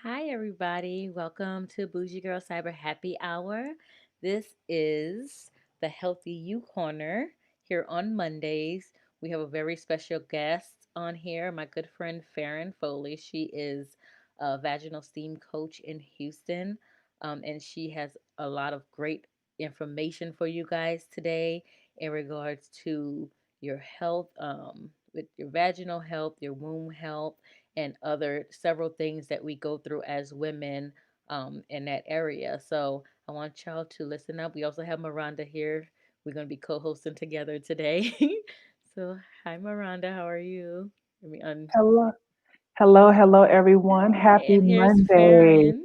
Hi, everybody. Welcome to Bougie Girl Cyber Happy Hour. This is the Healthy You Corner here on Mondays. We have a very special guest on here, my good friend Farron Foley. She is a vaginal steam coach in Houston, and she has a lot of great information for you guys today in regards to your health, with your vaginal health, your womb health and other several things that we go through as women in that area. So I want y'all to listen up. We also have Miranda here. We're going to be co-hosting together today. So hi, Miranda. How are you? Let me Hello, hello, everyone. Hi, Happy and here's Monday. Farron.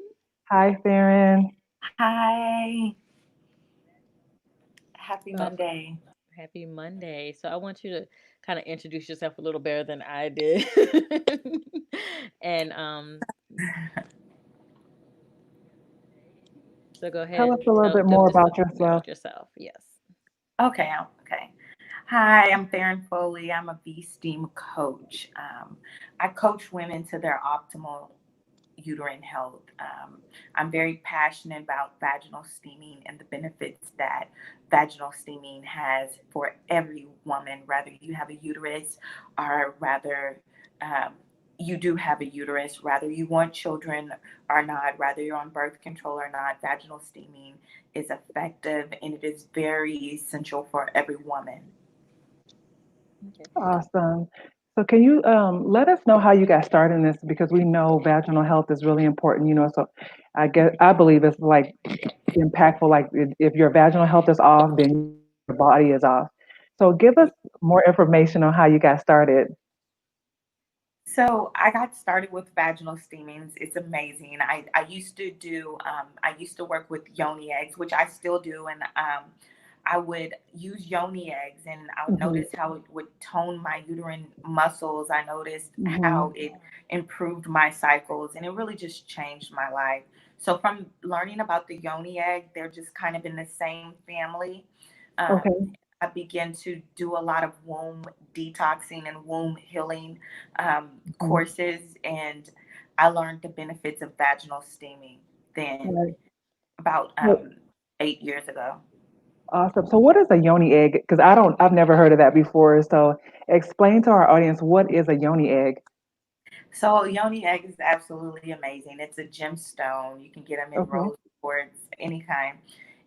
Hi, Farron. Hi. Happy So Monday. happy Monday. So I want you to kind of introduce yourself a little better than I did. and so go Tell ahead us and a little tell bit more just about yourself. about yourself. Yes. Okay. Hi, I'm Farron Foley. I'm a V-STEAM coach. I coach women to their optimal uterine health. I'm very passionate about vaginal steaming and the benefits that vaginal steaming has for every woman, whether you have a uterus or rather um, you do have a uterus, rather you want children or not, rather you're on birth control or not. Vaginal steaming is effective and it is very essential for every woman. Okay. Awesome. So, can you let us know how you got started in this? Because we know vaginal health is really important. So I believe it's like impactful. Like if your vaginal health is off, then your body is off. So, give us more information on how you got started. So I got started with vaginal steamings. It's amazing. I used to do, I used to work with yoni eggs, which I still do. And I would use yoni eggs and I would Hmm. notice how it would tone my uterine muscles. I noticed Hmm. how it improved my cycles and it really just changed my life. So from learning about the yoni egg, they're just kind of in the same family. Um, Okay. I began to do a lot of womb detoxing and womb healing Hmm. courses, and I learned the benefits of vaginal steaming then Right. about Well, 8 years ago. awesome. So, what is a yoni egg? Because I've never heard of that before. So, explain to our audience what is a yoni egg. So yoni egg is absolutely amazing. It's a gemstone. You can get them in Okay. rose quartz, any kind.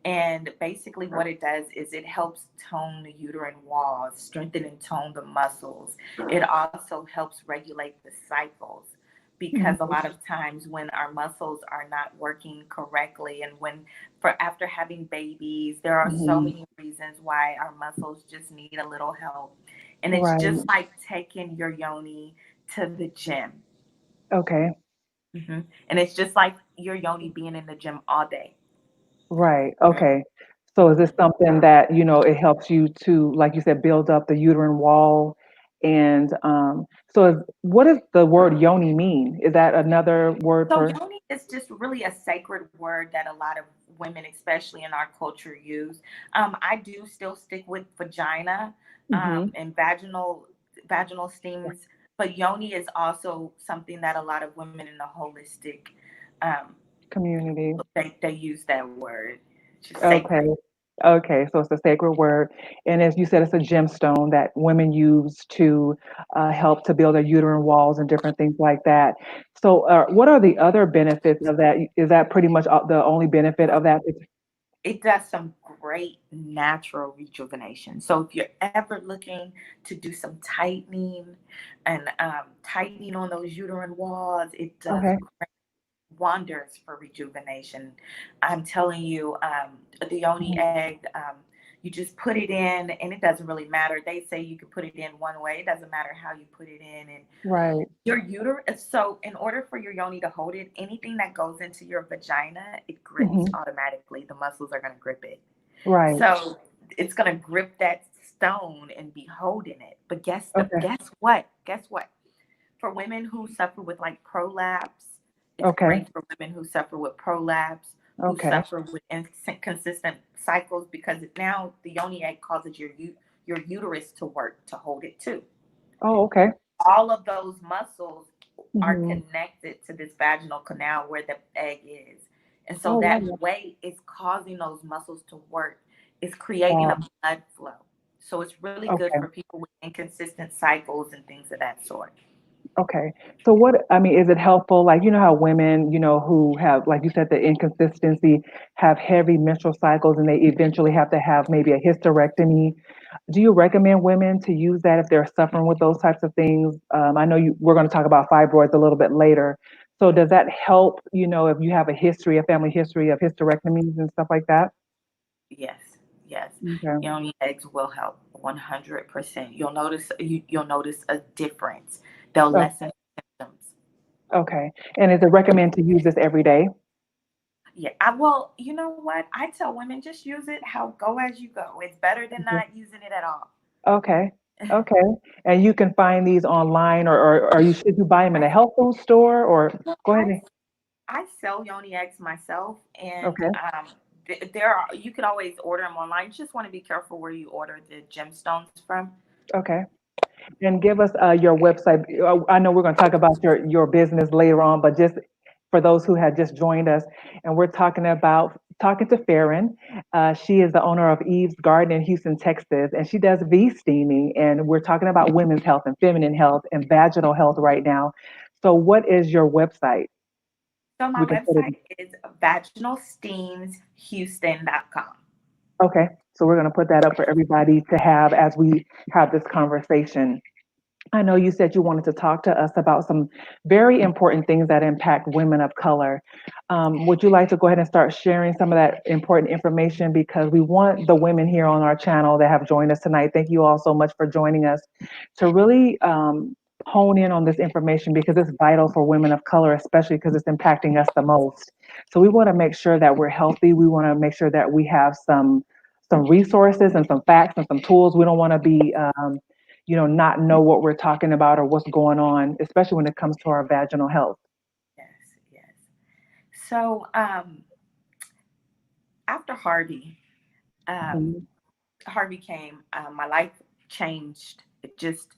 And basically, what it does is it helps tone the uterine walls, strengthen and tone the muscles. It also helps regulate the cycles because a Mhm. lot of times when our muscles are not working correctly, and when for after having babies, there are so Mhm. many reasons why our muscles just need a little help. And it's Right. just like taking your yoni to the gym. Okay. And it's just like your yoni being in the gym all day. Right. Okay. So is this something that, it helps you to, like you said, build up the uterine wall? And what does the word yoni mean? Is that another word So for? yoni is just really a sacred word that a lot of women, especially in our culture, use. I do still stick with vagina Hmm. and vaginal steams, but yoni is also something that a lot of women in the holistic um, Community. they use that word. It's just Okay. sacred. Okay. So it's a sacred word. And as you said, it's a gemstone that women use to help to build their uterine walls and different things like that. So, what are the other benefits of that? Is that pretty much the only benefit of that? It does some great natural rejuvenation. So if you're ever looking to do some tightening and tightening on those uterine walls, it does Okay. wonders for rejuvenation. I'm telling you, the Oni Mhm. egg, you just put it in, and it doesn't really matter. They say you can put it in one way. It doesn't matter how you put it in, and Right. your uterus. So, in order for your yoni to hold it, anything that goes into your vagina, it grips Hmm. automatically. The muscles are going to grip it. Right. So it's going to grip that stone and be holding it. But Okay. guess what? Guess what? For women who suffer with like prolapse, it's Okay. great for women who suffer with prolapse, who Okay. suffer with inconsistent cycles, because now the yoni egg causes your uterus to work to hold it too. Oh, okay. All of those muscles are Hmm. connected to this vaginal canal where the egg is. And so Oh, that wow. weight is causing those muscles to work. It's creating Wow. a blood flow. So it's really good Okay. for people with inconsistent cycles and things of that sort. Okay. So what, I mean, is it helpful? Like, you know how women, who have, like you said, the inconsistency, have heavy menstrual cycles and they eventually have to have maybe a hysterectomy. Do you recommend women to use that if they're suffering with those types of things? I know we're going to talk about fibroids a little bit later. So does that help, if you have a family history of hysterectomies and stuff like that? Yes, yes. Okay. Yoni eggs will help 100%. You'll notice a difference. They'll Oh, lessen symptoms. okay. And is it recommend to use this every day? Yeah, well, you know what? I tell women just use it how go as you go. It's better than Mhm. not using it at all. Okay. Okay. And you can find these online, or should you buy them in I a health food store, or well, go ahead and, I sell yoni eggs myself, and okay. there are you could always order them online. You just want to be careful where you order the gemstones from. Okay. And give us your website. I know we're going to talk about your business later on, but just for those who had just joined us, and we're talking to Farron. She is the owner of Eve's Garden in Houston, Texas, and she does V steaming. And we're talking about women's health and feminine health and vaginal health right now. So, what is your website? So my We can put it. website is vaginalsteamshouston.com. Okay. So we're going to put that up for everybody to have as we have this conversation. I know you said you wanted to talk to us about some very important things that impact women of color. Would you like to go ahead and start sharing some of that important information? Because we want the women here on our channel that have joined us tonight. Thank you all so much for joining us to really hone in on this information because it's vital for women of color, especially because it's impacting us the most. So we want to make sure that we're healthy. We want to make sure that we have some resources and some facts and some tools. We don't want to be not know what we're talking about or what's going on, especially when it comes to our vaginal health. Yes, yes. So after um, Mhm. Harvey came, my life changed. It just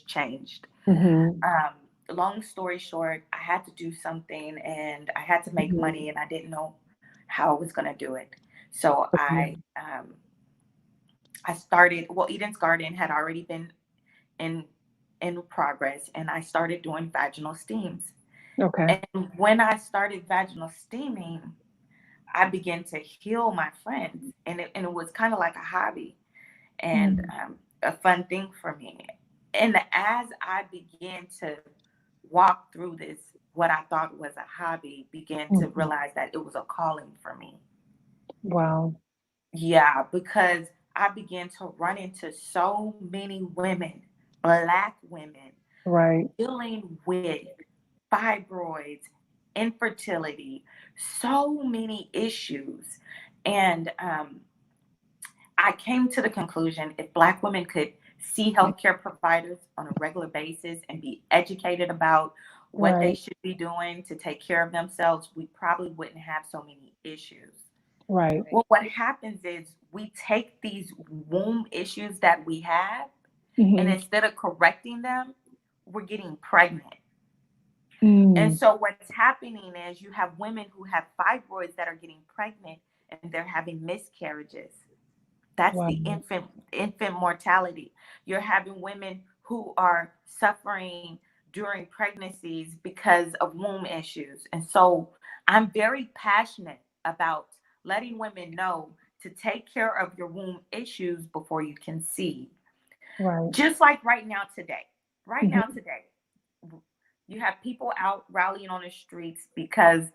changed. Mhm. Um, Long story short, I had to do something, and I had to make Mhm. money, and I didn't know how I was going to do it. So Okay. I started. Well, Eden's Garden had already been in in progress, and I started doing vaginal steams. Okay. And when I started vaginal steaming, I began to heal my friends, and it was kind of like a hobby and Mm. a fun thing for me. And as I began to walk through this, what I thought was a hobby, began to Mhm. realize that it was a calling for me. Wow. Yeah, because I began to run into so many women, Black women, Right. dealing with fibroids, infertility, so many issues. And I came to the conclusion if Black women could see healthcare providers on a regular basis and be educated about what they Right. should be doing to take care of themselves, we probably wouldn't have so many issues. Right. Well, what happens is we take these womb issues that we have, and Mhm. instead of correcting them, we're getting pregnant. And Mm. so what's happening is you have women who have fibroids that are getting pregnant and they're having miscarriages. That's the Wow. infant mortality. You're having women who are suffering during pregnancies because of womb issues. And so I'm very passionate about letting women know to take care of your womb issues before you conceive. Right. Just like right now today. Right now Mhm. today, you have people out rallying on the streets because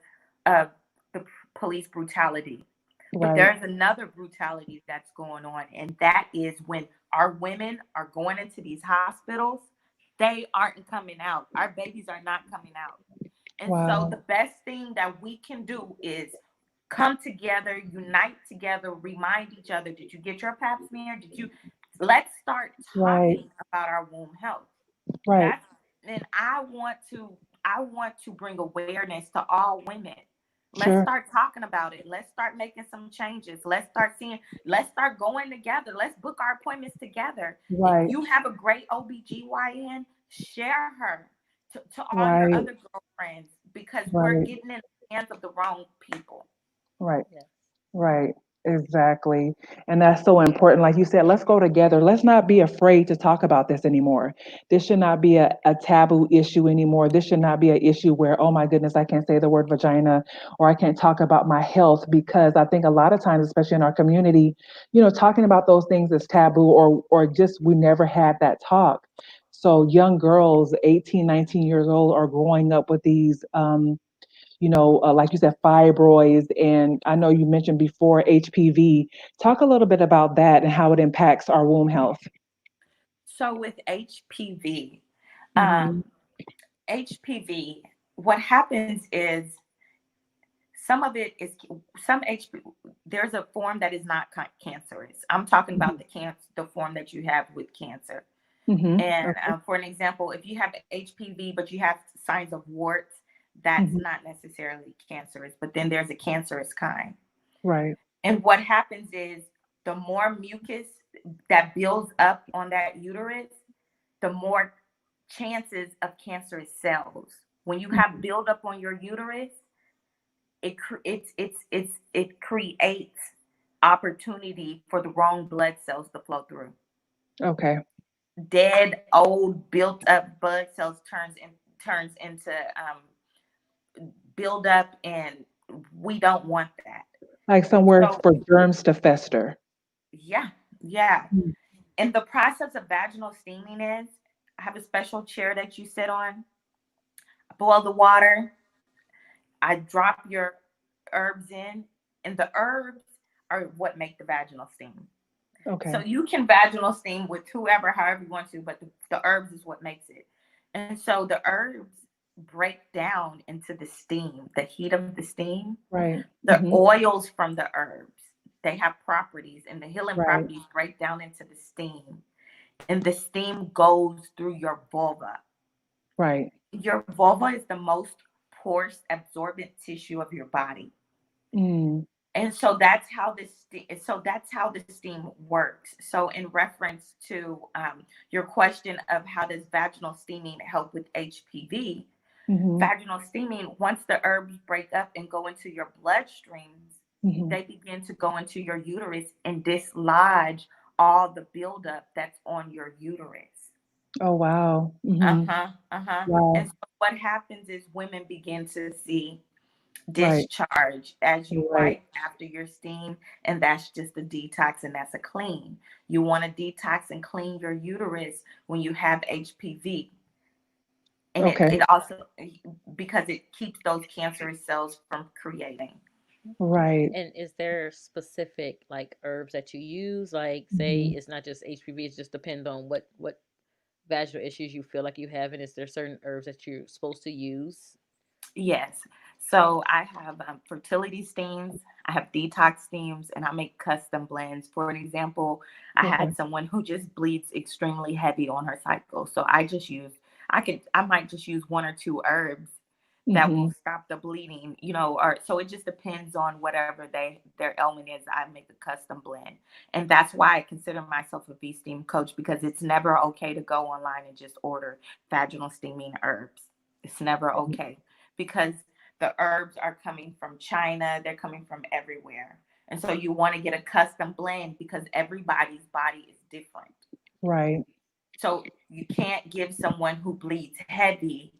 of the police brutality. But Right. there's another brutality that's going on, and that is when our women are going into these hospitals, they aren't coming out. Our babies are not coming out. And so Wow. the best thing that we can do is come together, unite together, remind each other, did you get your pap smear? Let's start Right. talking about our womb health. Right. That's and I want to bring awareness to all women. Let's Sure. start talking about it. Let's start making some changes. Let's start going together. Let's book our appointments together. If Right. you have a great OBGYN, share her. to all your Right. other girlfriends, because we're Right. getting in the hands of the wrong people. Right. Yes. Right, exactly. And that's so important. Like you said, let's go together. Let's not be afraid to talk about this anymore. This should not be a taboo issue anymore. This should not be an issue where, oh my goodness, I can't say the word vagina or I can't talk about my health, because I think a lot of times, especially in our community, talking about those things is taboo, or just we never had that talk. So young girls, 18, 19 years old, are growing up with these like you said, fibroids. And I know you mentioned before HPV. Talk a little bit about that and how it impacts our womb health. So with HPV, Hmm. um, HPV, what happens is some of it is some HPV. There's a form that is not cancerous. I'm talking about the form that you have with cancer. Hmm. And Okay. for an example, if you have HPV but you have signs of warts, that's Hmm. not necessarily cancerous. But then there's a cancerous kind. Right. And what happens is the more mucus that builds up on that uterus, the more chances of cancerous cells. When you have Mhm. buildup on your uterus, it creates opportunity for the wrong blood cells to flow through. Okay. Dead, old, built up blood cells turns into build up, and we don't want that. Like somewhere So for germs to fester. yeah, yeah. Mm. And the process of vaginal steaming is, I have a special chair that you sit on. I boil the water. I drop your herbs in, and the herbs are what make the vaginal steam. So Okay. you can vaginal steam with whoever, however you want to, but the herbs is what makes it. And so the herbs break down into the steam, the heat of the steam, Right. the Hmm. oils from the herbs. They have properties, and the healing Right. properties break down into the steam. And the steam goes through your vulva. Right. Your vulva is the most porous, absorbent tissue of your body. Mm. And so that's how the steam works. So in reference to your question of how does vaginal steaming help with HPV, Hmm. vaginal steaming, once the herbs break up and go into your bloodstreams, Hmm. they begin to go into your uterus and dislodge all the buildup that's on your uterus. Oh wow. Hmm. Uh-huh. Uh-huh. And Wow. so what happens is women begin to see Right. discharge as you Right. wipe after your steam, and that's just a detox, and that's a clean. You want to detox and clean your uterus when you have HPV, and it, Okay. it also, because it keeps those cancerous cells from creating. Okay. Right. And is there specific like herbs that you use? Like say Hmm. it's not just HPV, it just depends on what vaginal issues you feel like you have, and is there certain herbs that you're supposed to use? Yes. So I have fertility steams, I have detox steams, and I make custom blends. For an example, I had Okay. someone who just bleeds extremely heavy on her cycle. So I might just use one or two herbs that will Hmm. stop the bleeding, or so it just depends on whatever their ailment is. I make a custom blend. And that's why I consider myself a V steam coach, because it's never okay to go online and just order vaginal steaming herbs. It's never okay, because the herbs are coming from China, they're coming from everywhere. And so you want to get a custom blend because everybody's body is different. Right. So you can't give someone who bleeds heavy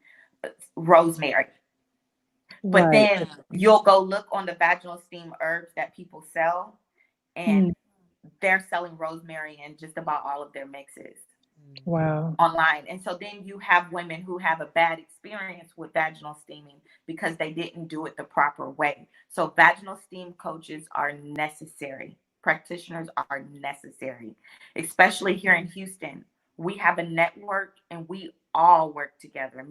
rosemary, but Right. then you'll go look on the vaginal steam herbs that people sell, and Mm. they're selling rosemary in just about all of their mixes Mm. Wow. online. And so then you have women who have a bad experience with vaginal steaming because they didn't do it the proper way. So vaginal steam coaches are necessary. Practitioners are necessary, especially here in Houston. We have a network and we all work together.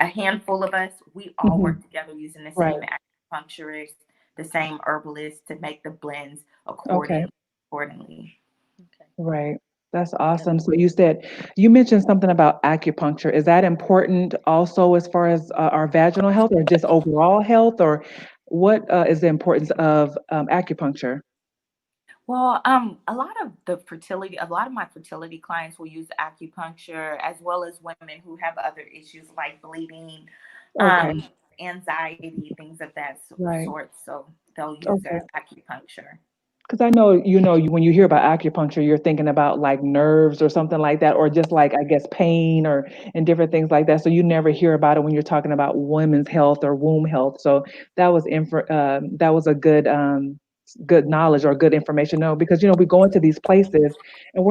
A handful of us, we all Hmm. work together using the Right. same acupuncturist, the same herbalist to make the blends Okay. accordingly. Okay. Right. That's Yep. awesome. So you mentioned something about acupuncture. Is that important also as far as our vaginal health or just overall health, or what is the importance of acupuncture? Well, a lot of my fertility clients will use acupuncture, as well as women who have other issues like bleeding, Okay. um, anxiety, things of that Right. sort. So they'll use Okay. their acupuncture. Because I know, when you hear about acupuncture, you're thinking about like nerves or something like that, or just like, I guess, pain or and different things like that. So you never hear about it when you're talking about women's health or womb health. So that was a good knowledge or good information. No, because we go into these places and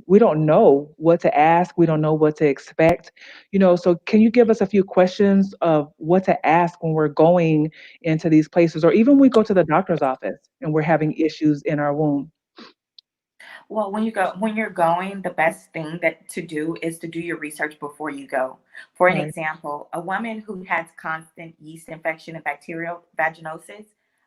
we don't know what to ask. We don't know what to expect. So can you give us a few questions of what to ask when we're going into these places, or even we go to the doctor's office and we're having issues in our womb? Well, when you're going, the best thing that to do is to do your research before you go. For an Right. example, a woman who has constant yeast infection and bacterial vaginosis,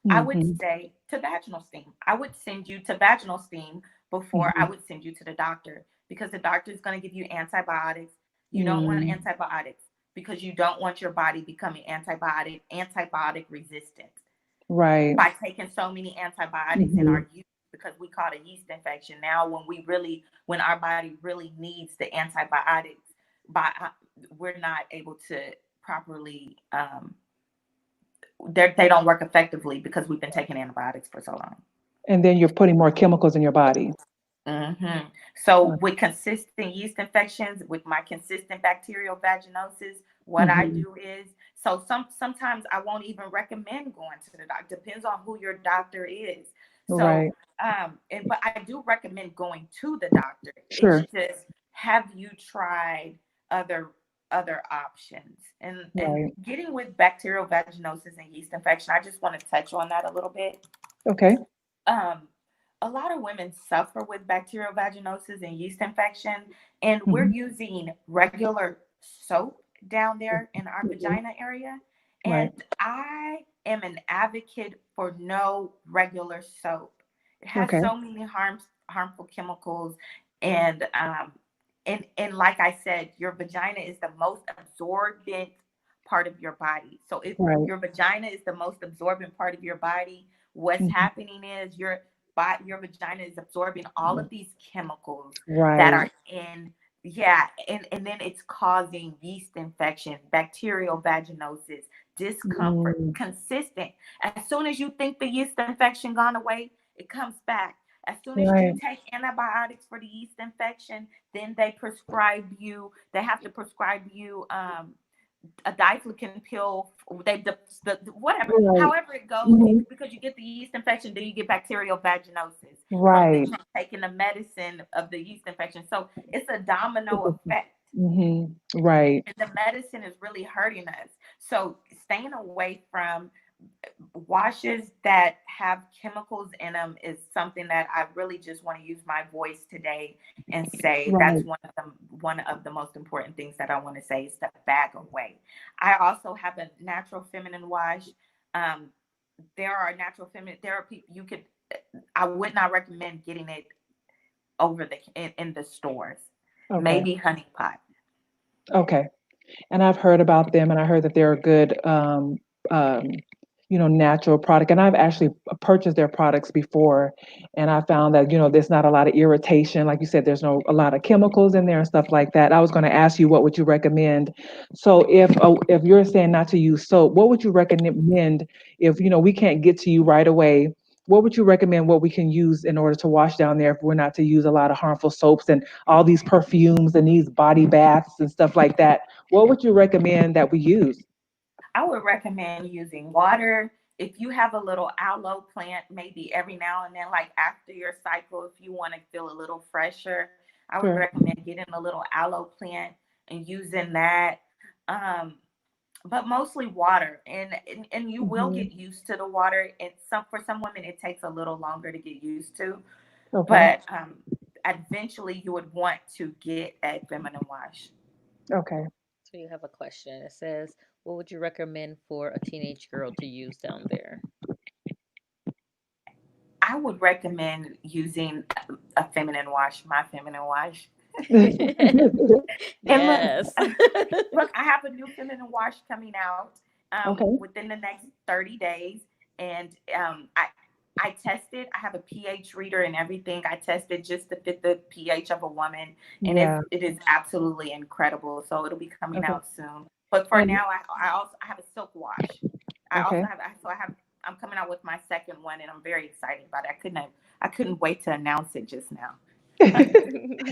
I would Mhm. say to vaginal steam. I would send you to vaginal steam before I Mhm. would send you to the doctor, because the doctor is going to give you antibiotics. You don't want Mm. antibiotics because you don't want your body becoming antibiotic resistant Right. by taking so many antibiotics in Mhm. our youth, because we caught a yeast infection. Now when our body really needs the antibiotics, by we're not able to properly, they don't work effectively because we've been taking antibiotics for so long. And then you're putting more chemicals in your body. So Uh, with consistent yeast infections, with my consistent bacterial vaginosis, what I mhm. do is, sometimes I won't even recommend going to the doctor. Depends on who your doctor is. So Right. and but I do recommend going to the doctor. It's Sure. just, have you tried other options? And Right. getting with bacterial vaginosis and yeast infection, I just want to touch on that a little bit. Okay. um, a lot of women suffer with bacterial vaginosis and yeast infection, and we're Mhm. using regular soap down there in our Mhm. vagina area. Right. And I am an advocate for no regular soap. It has Okay. so many harmful chemicals, and and like I said, your vagina is the most absorbent part of your body. So if Right. your vagina is the most absorbent part of your body, what's Mhm. happening is your vagina is absorbing all of these chemicals that Right. are in, yeah, and then it's causing yeast infection, bacterial vaginosis, discomfort, Mm. consistent. As soon as you think the yeast infection gone away, it comes back. As soon as you Right. take antibiotics for the yeast infection, then they have to prescribe you a diflucan pill. They whatever, Right. however it goes, Mhm. because you get the yeast infection, then you get bacterial vaginosis Right. from taking the medicine of the yeast infection. So it's a domino effect, Mhm. Right. and the medicine is really hurting us. So staying away from washes that have chemicals in them is something that I really just want to use my voice today and say that's Right. one of the most important things that I want to say is to bag away. I also have a natural feminine wash. Um, there are natural feminine. There are people you could. I would not recommend getting it over in the stores. Okay. Maybe honey pot. Okay. And I've heard about them, and I heard that they're a good, natural product. And I've actually purchased their products before, and I found that there's not a lot of irritation. Like you said, there's no a lot of chemicals in there and stuff like that. I was going to ask you, what would you recommend? So if you're saying not to use soap, what would you recommend if we can't get to you right away? What would you recommend? What we can use in order to wash down there if we're not to use a lot of harmful soaps and all these perfumes and these body baths and stuff like that? What would you recommend that we use? I would recommend using water. If you have a little aloe plant, maybe every now and then, like after your cycle, if you want to feel a little fresher, I would Sure. recommend getting a little aloe plant and using that. Um, but mostly water, and you will Mhm. get used to the water. For some women, it takes a little longer to get used to, Okay. but eventually you would want to get a feminine wash. Okay. So you have a question. It says, what would you recommend for a teenage girl to use down there? I would recommend using a feminine wash, my feminine wash. And look, Yes. look, I have a new feminine wash coming out Okay. within the next 30 days. And I I tested. I have a pH reader and everything. I tested just to fit the pH of a woman, and Yeah. it is absolutely incredible. So it'll be coming Okay. out soon. But for And now, I have a silk wash. I also okay. have so I have I'm coming out with my second one, and I'm very excited about it. I couldn't wait to announce it just now.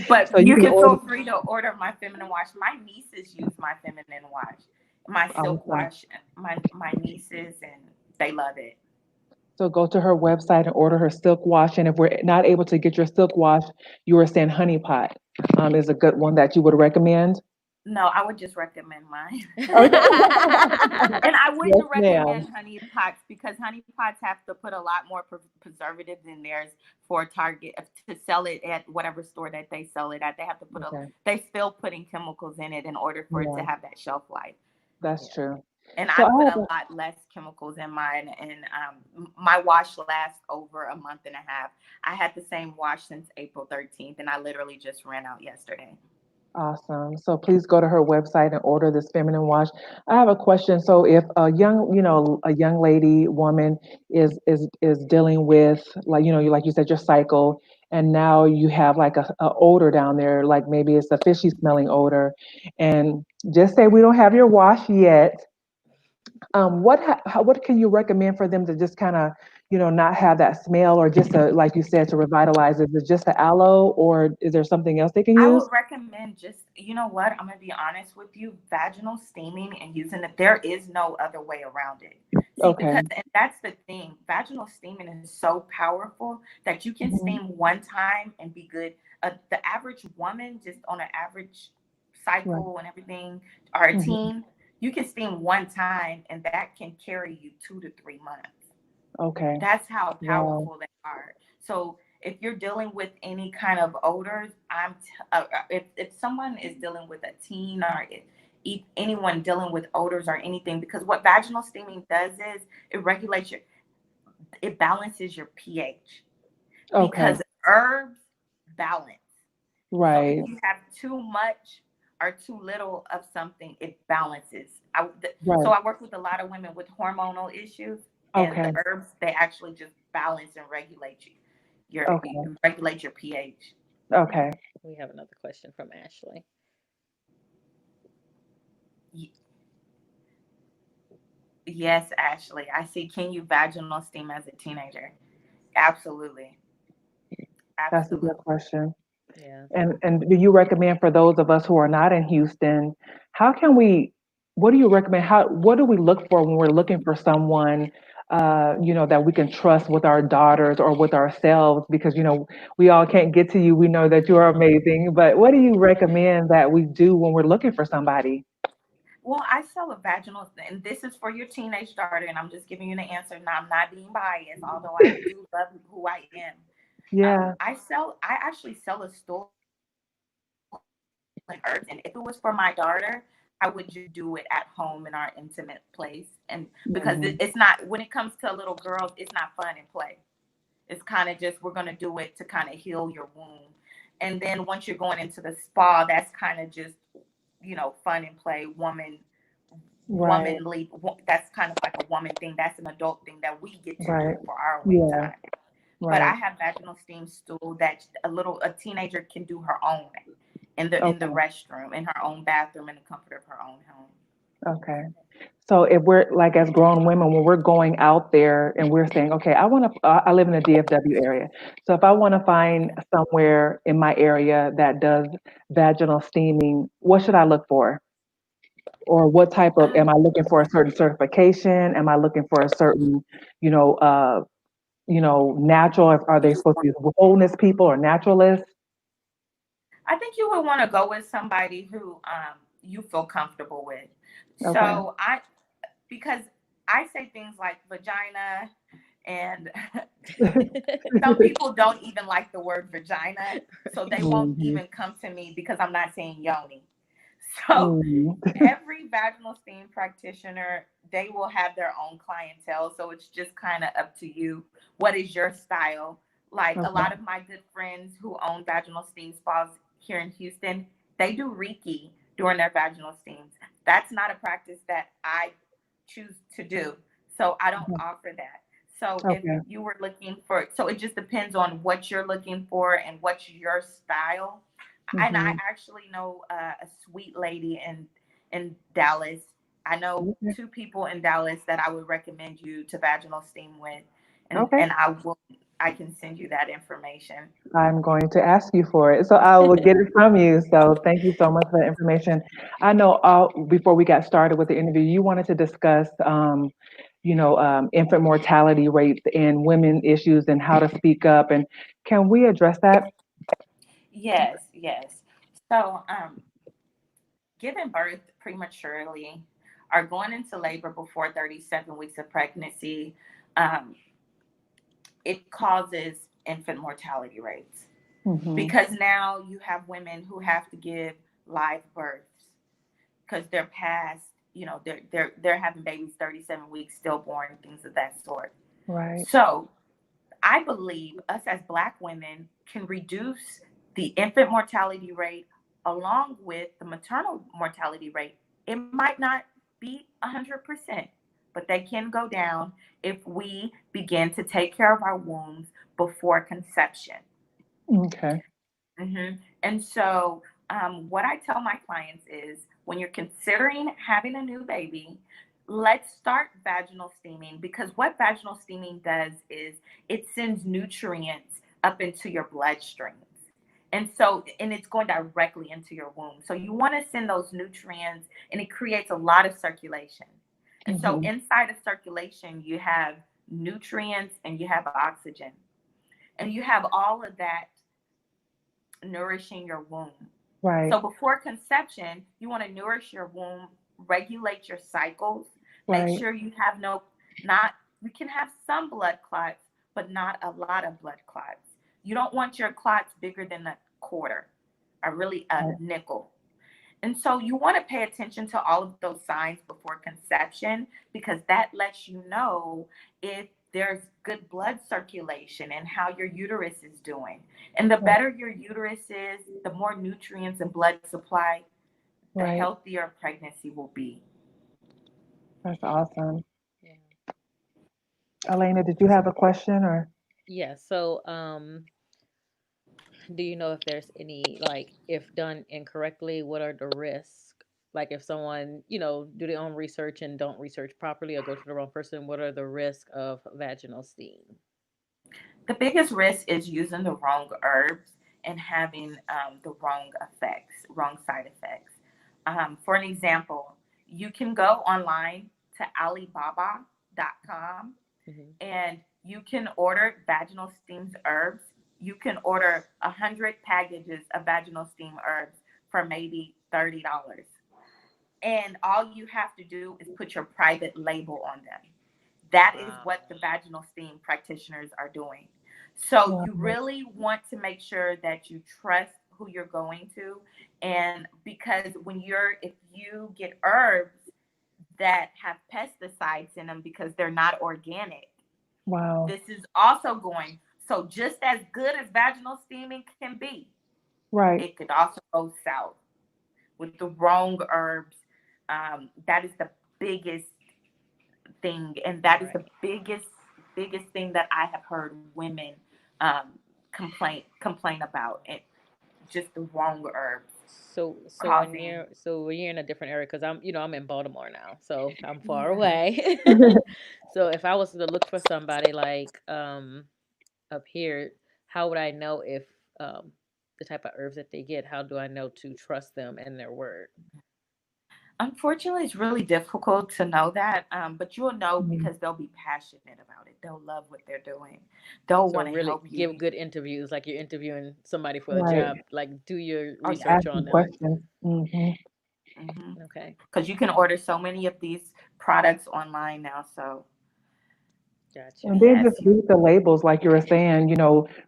But So you you can can order. feel free to order my feminine wash. My nieces use my feminine wash, my silk Awesome. wash. My nieces, and they love it. So go to her website and order her silk wash. And if we're not able to get your silk wash, you were saying honey pot is a good one that you would recommend. No, I would just recommend mine. Okay. And I Yes, wouldn't ma'am. recommend honey pots because honey pots have to put a lot more preservatives in theirs for Target to sell it at whatever store that they sell it at. They have to Okay. they still putting chemicals in it in order for it to Yeah, have that shelf life. that's Yeah. true. And So I I put have a lot less chemicals in mine, and my wash lasts over a month and a half. I had the same wash since April 13th, and I literally just ran out yesterday. awesome. So please go to her website and order this feminine wash. I have a question. So if a young, a young lady, woman is dealing with like, like you said, your cycle, and now you have like a odor down there, like maybe it's a fishy smelling odor, and just say we don't have your wash yet. What can you recommend for them to just kind of, not have that smell, or just to, like you said, to revitalize? Is it just the aloe, or is there something else they can I use? would recommend just, you know what, I'm going to be honest with you, vaginal steaming and using it. There is no other way around it. See, Okay. because, and that's the thing, vaginal steaming is so powerful that you can Hmm. steam one time and be good. The average woman, just on an average Right. cycle and everything, or a Hmm. teen, you can steam one time and that can carry you 2 to 3 months. Okay. That's how Wow. powerful they are. So if you're dealing with any kind of odors, if someone is dealing with a teen, or anyone dealing with odors or anything, because what vaginal steaming does is it balances your pH, Okay. because herbs balance. So if Right. you have too much or too little of something, it balances. So Right. I work with a lot of women with hormonal issues, and the Okay. herbs, they actually just balance and regulate Okay. you regulate your pH. Okay. We have another question from Ashley. Y- Yes, Ashley. I see. Can you vaginal steam as a teenager? Absolutely. That's a good Absolutely. question. Yeah. And do you recommend for those of us who are not in Houston, how can we, what do you recommend? What do we look for when we're looking for someone, that we can trust with our daughters or with ourselves? Because, we all can't get to you. We know that you are amazing, but what do you recommend that we do when we're looking for somebody? Well, I sell a vaginal, and this is for your teenage daughter, and I'm just giving you the answer. Now, I'm not being biased, although I do love who I am. Yeah. I actually sell a stool and herbs, and if it was for my daughter, I would just do it at home in our intimate place. And because Hmm. it's not, when it comes to little girls, it's not fun and play. It's kind of just, we're going to do it to kind of heal your wound. And then once you're going into the spa, that's kind of just, fun and play, Right. womanly. That's kind of like a woman thing. That's an adult thing that we get to Right. do for our we Yeah. time. But Right. I have vaginal steam stool that a teenager can do her own in the Okay. restroom, in her own bathroom, in the comfort of her own home. Okay. So if we're like as grown women, when we're going out there and we're saying, okay, I live in the DFW area. So if I want to find somewhere in my area that does vaginal steaming, what should I look for? Or what type of, am I Um, looking for a certain certification? Am I looking for a certain, you know, uh, natural? Are they supposed to be wholeness people or naturalists? I think you would want to go with somebody who you feel comfortable with. Okay. So because I say things like vagina, and some people don't even like the word vagina, so they won't Hmm. even come to me because I'm not saying yoni. So Hmm. every vaginal steam practitioner, they will have their own clientele. So it's just kind of up to you. What is your style? Like a Okay. lot of my good friends who own vaginal steam spas here in Houston, they do Reiki during their vaginal steams. That's not a practice that I choose to do. So I don't offer that. So if Okay. you were looking for, so it just depends on what you're looking for and what's your style. And I Hmm. actually know a sweet lady in Dallas. I know Okay. two people in Dallas that I would recommend you to vaginal steam with, Okay. and I can send you that information. I'm going to ask you for it. So I will get it from you. So thank you so much for the information. I know before we got started with the interview, you wanted to discuss, infant mortality rates and women issues and how to speak up. And can we address that? Yes, yes. So giving birth prematurely or going into labor before 37 weeks of pregnancy, um, it causes infant mortality rates Hmm. because now you have women who have to give live births because they're past, they're having babies 37 weeks stillborn, things of that sort. Right. So I believe us as Black women can reduce the infant mortality rate along with the maternal mortality rate. It might not be 100%, but they can go down if we begin to take care of our wombs before conception. Okay. And so, what I tell my clients is when you're considering having a new baby, let's start vaginal steaming because what vaginal steaming does is it sends nutrients up into your bloodstreams. And it's going directly into your womb. So, you want to send those nutrients, and it creates a lot of circulation. And so, Hmm. inside of circulation, you have nutrients and you have oxygen, and you have all of that nourishing your womb. Right. So before conception, you want to nourish your womb, regulate your cycles, make Right. sure you have no, not, you can have some blood clots, but not a lot of blood clots. You don't want your clots bigger than a quarter or really a Right. nickel. And so you want to pay attention to all of those signs before conception because that lets you know if there's good blood circulation and how your uterus is doing. And the Right. better your uterus is, the more nutrients and blood supply, the Right. healthier pregnancy will be. That's awesome. Yeah. Elena, did you have a question or? Yeah. So, do you know if there's any, like, if done incorrectly, what are the risks? Like, if someone, do their own research and don't research properly or go to the wrong person, what are the risks of vaginal steam? The biggest risk is using the wrong herbs and having the wrong effects, wrong side effects. For an example, you can go online to Alibaba.com Hmm. and you can order vaginal steamed herbs. You can order 100 packages of vaginal steam herbs for maybe $30. And all you have to do is put your private label on them. That is Wow. what the vaginal steam practitioners are doing. So you Wow. really want to make sure that you trust who you're going to. And because if you get herbs that have pesticides in them because they're not organic, Wow. this is also going. So just as good as vaginal steaming can be, Right. it could also go south with the wrong herbs. That is the biggest thing, and that is the Right. biggest thing that I have heard women um, complain about. It just the wrong herbs causing. So when you're in a different area, because I'm in Baltimore now, so I'm far Yeah. away. So if I was to look for somebody like up here, how would I know if um the type of herbs that they get? How do I know to trust them and their word? Unfortunately, it's really difficult to know that, but you'll know Mm. because they'll be passionate about it. They'll love what they're doing. They'll So want to really help give you. good interviews, like you're interviewing somebody for a Right. job. Like do your Oh yeah. research Asking on them. questions. Hmm. Okay, Because you can order so many of these products online now. So gotcha. And then yes, just read the labels, like you were saying,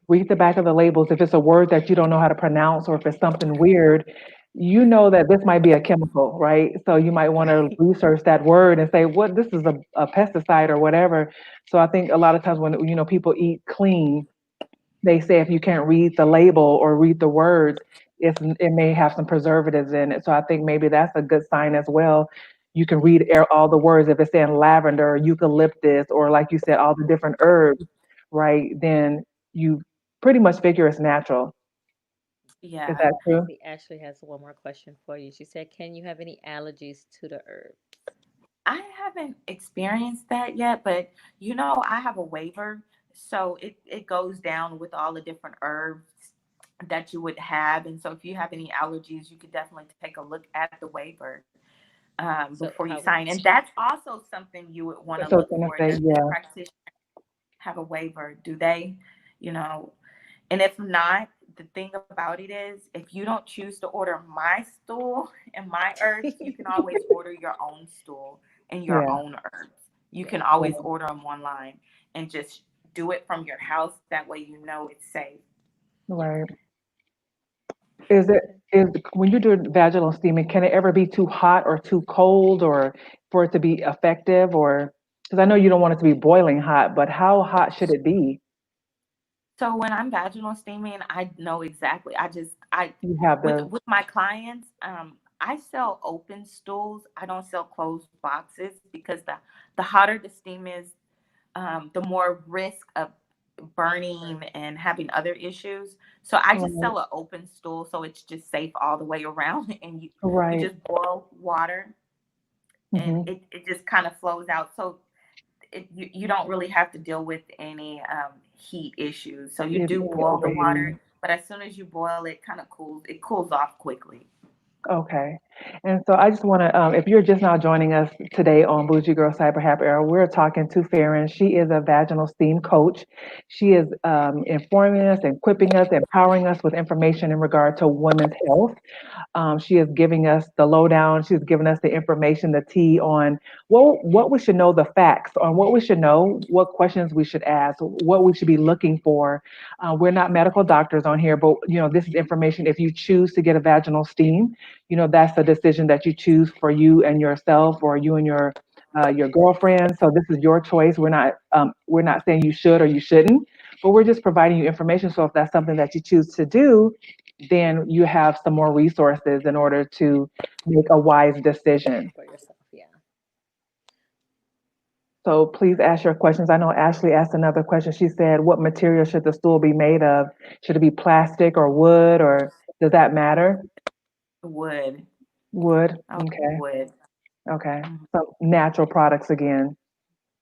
read the back of the labels. If it's a word that you don't know how to pronounce or if it's something weird, you know that this might be a chemical, right? So you might want to Right. research that word and say, what, this is a pesticide or whatever. So I think a lot of times when, people eat clean, they say if you can't read the label or read the words, it may have some preservatives in it. So I think maybe that's a good sign as well. you can read all the words. If it's saying lavender, eucalyptus, or like you said, all the different herbs, right? Then you pretty much figure it's natural. Is Yeah. that true? See, Ashley has one more question for you. She said, "Can you have any allergies to the herb?" I haven't experienced that yet, but I have a waiver. So it goes down with all the different herbs that you would have. And so if you have any allergies, you could definitely take a look at the waiver So before you how would sign. And that's also something you would want to That's what I was look gonna for. say. Does the Yeah, practitioner have a waiver? Do they, you know, and if not, the thing about it is, if you don't choose to order my stool and my herbs, you can always order your own stool and your yeah, own herbs. You yeah. can always right, order them online and just do it from your house. That way, you know it's safe. right. Is it Okay. is when you do vaginal steaming, can it ever be too hot or too cold, or for it to be effective, or because I know you don't want it to be boiling hot, but how hot should it be? So when I'm vaginal steaming, I know exactly. I You have the with my clients, I sell open stools. I don't sell closed boxes because the hotter the steam is, the more risk of burning Burning. and having other issues. So I just right, sell an open stool, so it's just safe all the way around. And you right. just boil water, and Hmm. it just kind of flows out. So you don't really have to deal with any heat issues. So you do Any boil the overheating. water, but as soon as you boil it, kind of cools. It cools off quickly. Okay. And so I just want to, if you're just now joining us today on Bougie Girl Cyber Happy Hour, we're talking to Farron. She is a vaginal steam coach. She is informing us, equipping us, empowering us with information in regard to women's health. She is giving us the lowdown. She's giving us the information, the tea on what we should know, the facts on what we should know, what questions we should ask, what we should be looking for. We're not medical doctors on here, but this is information. If you choose to get a vaginal steam, that's a decision that you choose for you and yourself, or you and your girlfriend. So this is your choice. We're not saying you should or you shouldn't, but we're just providing you information. So if that's something that you choose to do, then you have some more resources in order to make a wise decision. For yourself, yeah. So please ask your questions. I know Ashley asked another question. She said, what material should the stool be made of? Should it be plastic or wood, or does that matter? Wood. Wood. I would say Okay. wood. Okay. So natural products again.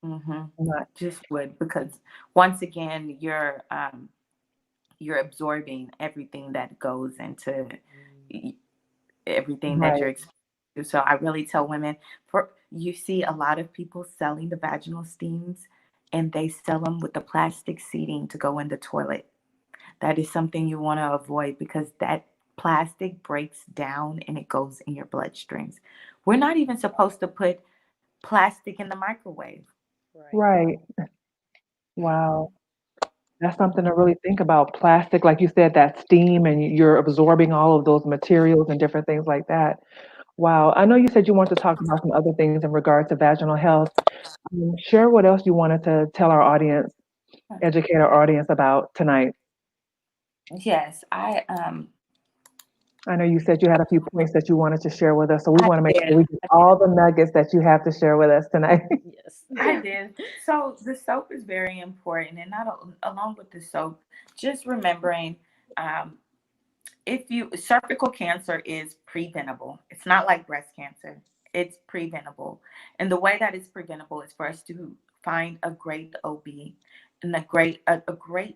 Mm-hmm. Not Just wood, because once again, you're absorbing everything that goes into Mm. everything that right. you're exposed to. So I really tell women, for you see a lot of people selling the vaginal steams, and they sell them with the plastic seating to go in the toilet. That is something you want to avoid, because that plastic breaks down and it goes in your bloodstreams. We're not even supposed to put plastic in the microwave. Right. Right. Wow. That's something to really think about. Plastic, like you said, that steam, and you're absorbing all of those materials and different things like that. Wow. I know you said you want to talk about some other things in regard to vaginal health. Share what else you wanted to tell our audience, educate our audience about tonight. Yes, I know you said you had a few points that you wanted to share with us, so we I want to make did. sure we get all the nuggets that you have to share with us tonight. Yes. I did. So the soap is very important, and not along with the soap, just remembering, um, if you cervical cancer is preventable. It's not like breast cancer. It's preventable, and the way that it's preventable is for us to find a great OB and a great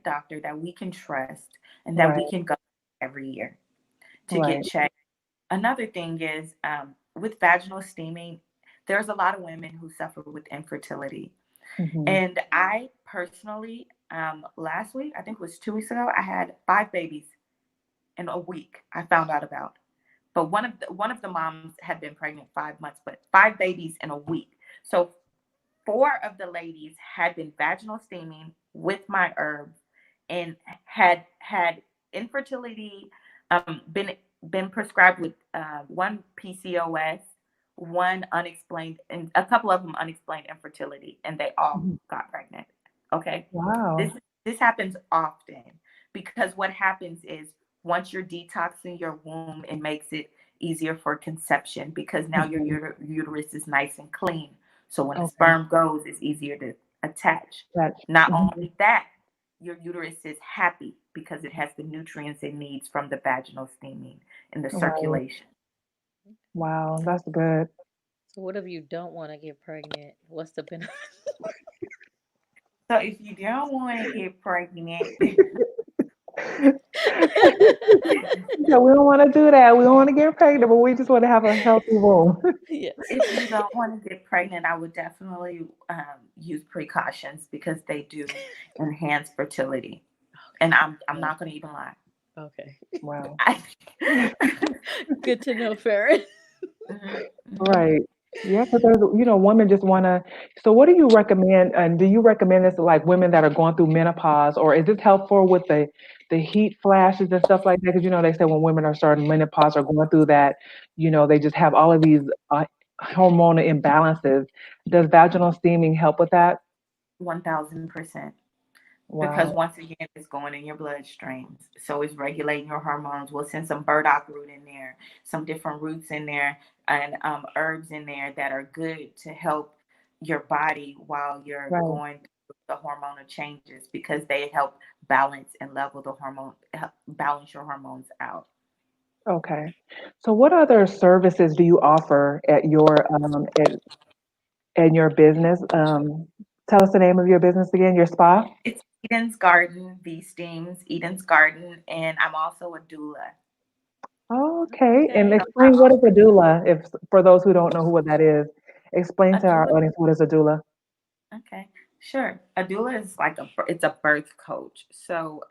doctor that we can trust and that we Right, can go every year to get right. checked. Another thing is, with vaginal steaming, there's a lot of women who suffer with infertility. Hmm. And I personally, last week, I think it was 2 weeks ago, I had 5 babies in a week. I found out about, but one of the moms had been pregnant 5 months, but 5 babies in a week. So four of the ladies had been vaginal steaming with my herbs and had infertility, been prescribed with one PCOS, one unexplained, and a couple of them unexplained infertility, and they all Hmm. got pregnant. Okay, this Wow. this happens often, because what happens is, once you're detoxing your womb, it makes it easier for conception because now your Mhm. uterus is nice and clean. So when the Okay. sperm goes, it's easier to attach. That's Not mhm. only that, your uterus is happy because it has the nutrients it needs from the vaginal steaming in the Right. circulation. Wow, that's good. So what if you don't want to get pregnant? What's the benefit? So if you don't want to get pregnant, Yeah, we don't want to do that. We don't want to get pregnant, but we just want to have a healthy womb. Yes. if you don't want to get pregnant, I would definitely use precautions because they do enhance fertility. And I'm Yeah. not going to even lie. Okay. Wow. I, Good to know, Farron. Mhm, mhm. Right. Yeah, because women just want to. So, what do you recommend? And do you recommend this to like women that are going through menopause, or is this helpful with the heat flashes and stuff like that? Because they say when women are starting menopause or going through that, they just have all of these hormonal imbalances. Does vaginal steaming help with that? 1000%. Because Wow. once again, it's going in your bloodstreams. So it's regulating your hormones. We'll send some burdock root in there, some different roots in there, and herbs in there that are good to help your body while you're Right. going through the hormonal changes because they help balance and level the hormone, help balance your hormones out. Okay. So, what other services do you offer at your business? Tell us the name of your business again. Your spa. It's Eden's Garden, V Steams, Eden's Garden, and I'm also a doula. Oh, okay. And Okay. So I explain what is a offer doula, if for those who don't know who that is. Explain a to our doula. audience what is a doula. Okay, sure. A doula is like it's a birth coach. So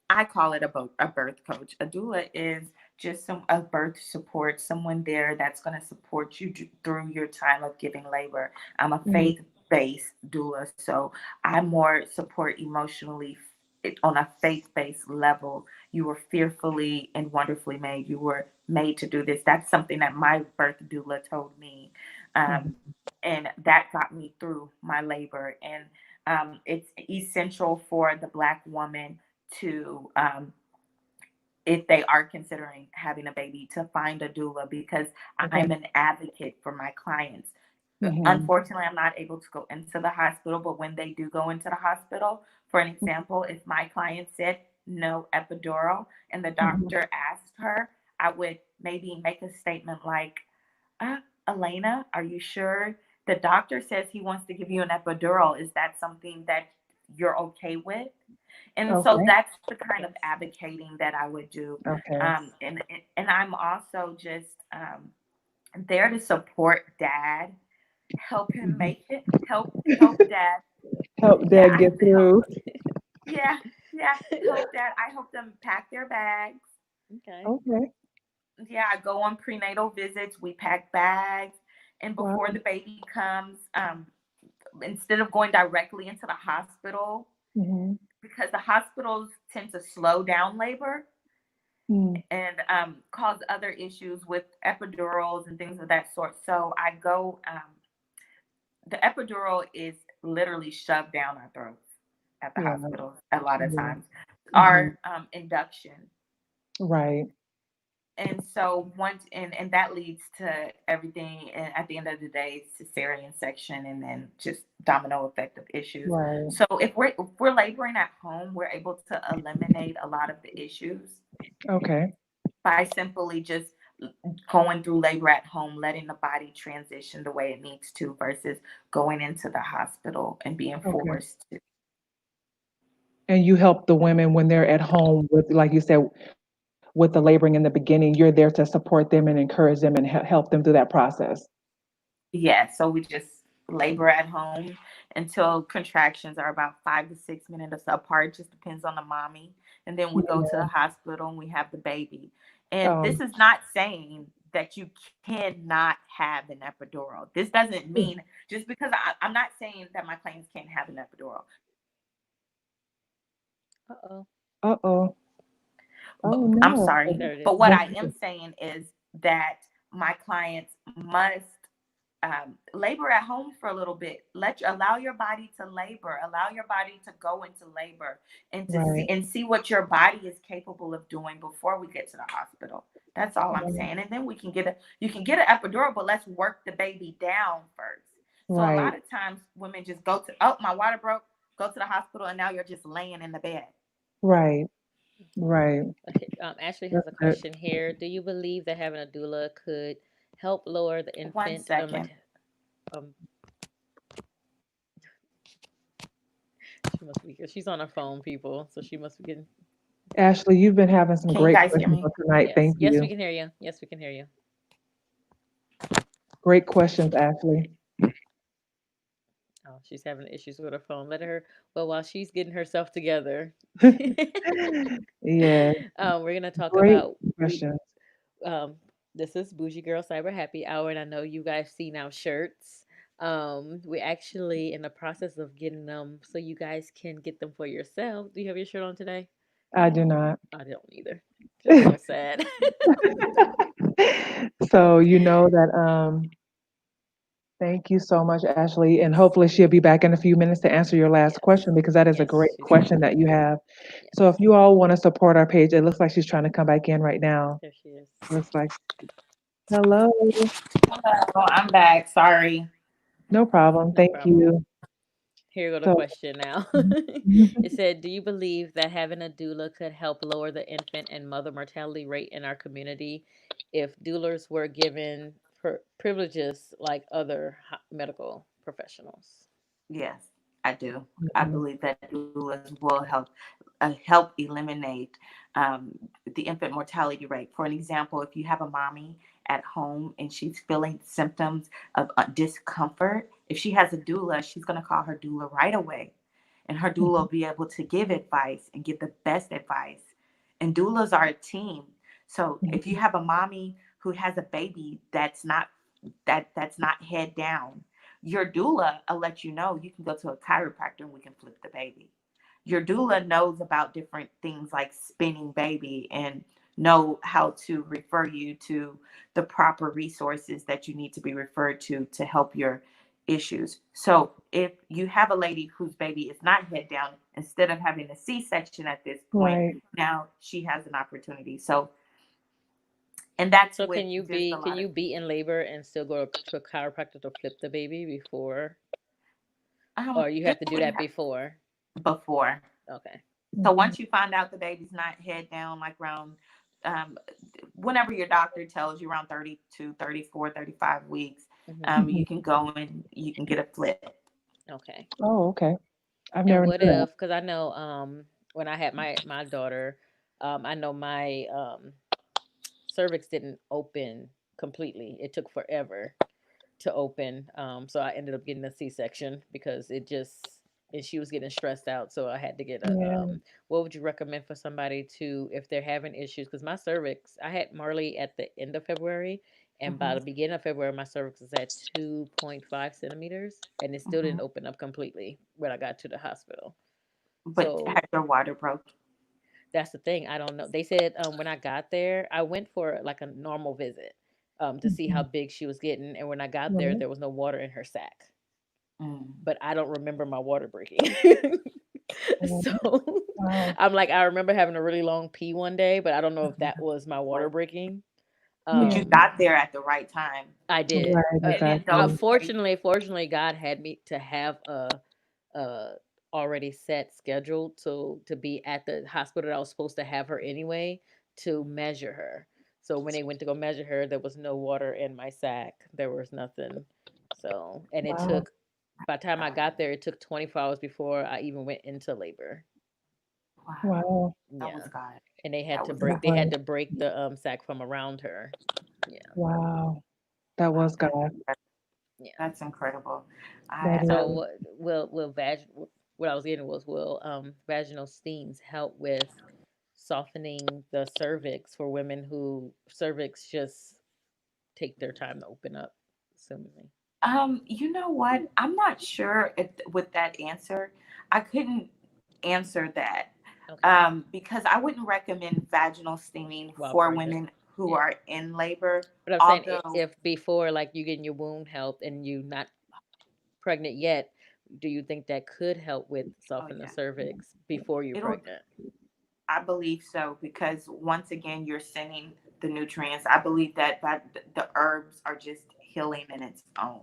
I call it a birth coach. A doula is just a birth support, someone there that's going to support you through your time of giving labor. I'm a Mhm. faith-based doula, so I more support emotionally on a faith-based level. You were fearfully and wonderfully made. You were made to do this. That's something that my birth doula told me, um, Mhm. and that got me through my labor. And it's essential for the Black woman to if they are considering having a baby to find a doula because I'm Okay. an advocate for my clients. Mhm. Unfortunately, I'm not able to go into the hospital, but when they do go into the hospital, for an example, if my client said no epidural and the Mhm. doctor asked her, I would maybe make a statement like, Elena, are you sure? The doctor says he wants to give you an epidural. Is that something that you're okay with? And so Okay. that's the kind of Yes. advocating that I would do. Okay. And I'm also just there to support dad, help him Mhm. make it, help dad. Help Yeah, dad I get have to help. through. Yeah, yeah, help dad. I help them pack their bags. Okay. Okay. Yeah, I go on prenatal visits. We pack bags, and before Wow. the baby comes, instead of going directly into the hospital, Mhm. because the hospitals tend to slow down labor Mm. and cause other issues with epidurals and things of that sort. So I go, the epidural is literally shoved down our throats at the Wow. hospitals a lot of Yeah. times. Mhm. Our induction. Right. And so once, and that leads to everything. And at the end of the day, cesarean section, and then just domino effect of issues. Right. So if we're laboring at home, we're able to eliminate a lot of the issues Okay. by simply just going through labor at home, letting the body transition the way it needs to versus going into the hospital and being Okay. forced to. And you help the women when they're at home with, like you said, with the laboring in the beginning. You're there to support them and encourage them and help them through that process. Yeah, so we just labor at home until contractions are about 5 to 6 minutes apart. Just depends on the mommy. And then we go to the Yeah. hospital and we have the baby. And this Um, is not saying that you cannot have an epidural. This doesn't mean just because I'm not saying that my clients can't have an epidural. Uh-oh. uh-oh. Oh I'm no. sorry. There it is. But what I am saying is that my clients must labor at home for a little bit. Allow your body to labor. Allow your body to go into labor and to Right. see what your body is capable of doing before we get to the hospital. That's all I'm Right. saying. And then we can get a you can get an epidural, but let's work the baby down first. So a Right. lot of times women just go to, oh, my water broke, go to the hospital, and now you're just laying in the bed. Right. Right. Okay, Ashley has That's a good. question here. Do you believe that having a doula could help lower the One infant second. um she must be she's on her phone, people, so she must be getting Ashley, you've been having some Can you great guys hear questions me? for tonight. yes. Thank Yes, we you. can hear you. Yes, we can hear you. Great questions, Ashley. Oh, she's having issues with her phone. Let her, well, while she's getting herself together, Yeah, we're gonna talk great about questions. um this is Bougie Girl Cyber Happy Hour, and I know you guys seen our shirts. We're actually in the process of getting them so you guys can get them for yourself. Do you have your shirt on today? I do not. I don't either. That's so sad. So you know that thank you so much, Ashley, and hopefully she'll be back in a few minutes to answer your last Yes. question because that is a Yes, great she's question that you have. So if yes. you all want to support our page, it looks like she's trying to come back in right now. There she is. Looks like hello. Hello, I'm back. Sorry. No problem. No Thank problem. you. Here go the So question now. mhm. It said, "Do you believe that having a doula could help lower the infant and mother mortality rate in our community if doulas were given privileges like other medical professionals?" Yes, I do. I Mhm. believe that doulas will help eliminate the infant mortality rate. For an example, if you have a mommy at home and she's feeling symptoms of discomfort, if she has a doula, she's going to call her doula right away, and her doula will be able to give advice and give the best advice. And doulas are a team. So if you Mhm. have a mommy who has a baby that's not head down, your doula will let you know you can go to a chiropractor and we can flip the baby. Your doula knows about different things like spinning baby and know how to refer you to the proper resources that you need to be referred to help your issues. So if you have a lady whose baby is not head down, instead of having a C-section at this point, Right. now she has an opportunity. So, and that's So with just a can lot of you be in labor and still go to a chiropractor to flip the baby before, or you have it to do wouldn't that have before? before. Okay. So Mhm. once you find out the baby's not head down, like around um, whenever your doctor tells you around 32, 34, 35 weeks, Hmm. Mhm. you can go and you can get a flip. Okay. Oh, okay. I've And never what knew that. if? Because I know when I had my daughter, I know my cervix didn't open completely. It took forever to open. So I ended up getting a C-section because it just and she was getting stressed out. So I had to get a. Yeah. What would you recommend for somebody to if they're having issues? Because my cervix, I had Marley at the end of February, and by Hmm. the beginning of February, my cervix is at 2.5 centimeters, and it still Hmm. didn't open up completely when I got to the hospital. But So has your water broke? that's the thing. I don't know. They said when I got there, I went for like a normal visit to see how Mhm. big she was getting, and when I got there, Right. there was no water in her sac. Mm. But I don't remember my water breaking. Oh, So wow. I'm like, I remember having a really long pee one day, but I don't know if that was my water But breaking. you Yeah. Um, got there at the right time. I did. Right. And then Exactly. Fortunately, God had me to have a already set schedule to be at the hospital that I was supposed to have her anyway to measure her. So when they went to go measure her, there was no water in my sac. There was nothing. So and it Wow. took by the time I got there, it took 24 hours before I even went into labor. Wow, Wow. that was Yeah. God. And That was God. they had Right. to break the sac from around her. Yeah. Wow. That Wow, was God. Yeah. that's incredible. That I So is. what I was getting was will vaginal steams help with softening the cervix for women who cervix just take their time to open up, assumingly. You know what? I'm not sure if with that answer. I couldn't answer that Okay. because I wouldn't recommend vaginal steaming While for pregnant. women who Yeah. are in labor. But I'm saying Although, if before like you getting your wound help and you not pregnant yet, do you think that could help with oh soften the yeah, cervix before you're it'll. pregnant? I believe so because once again, you're sending the nutrients. I believe that the herbs are just healing in its own.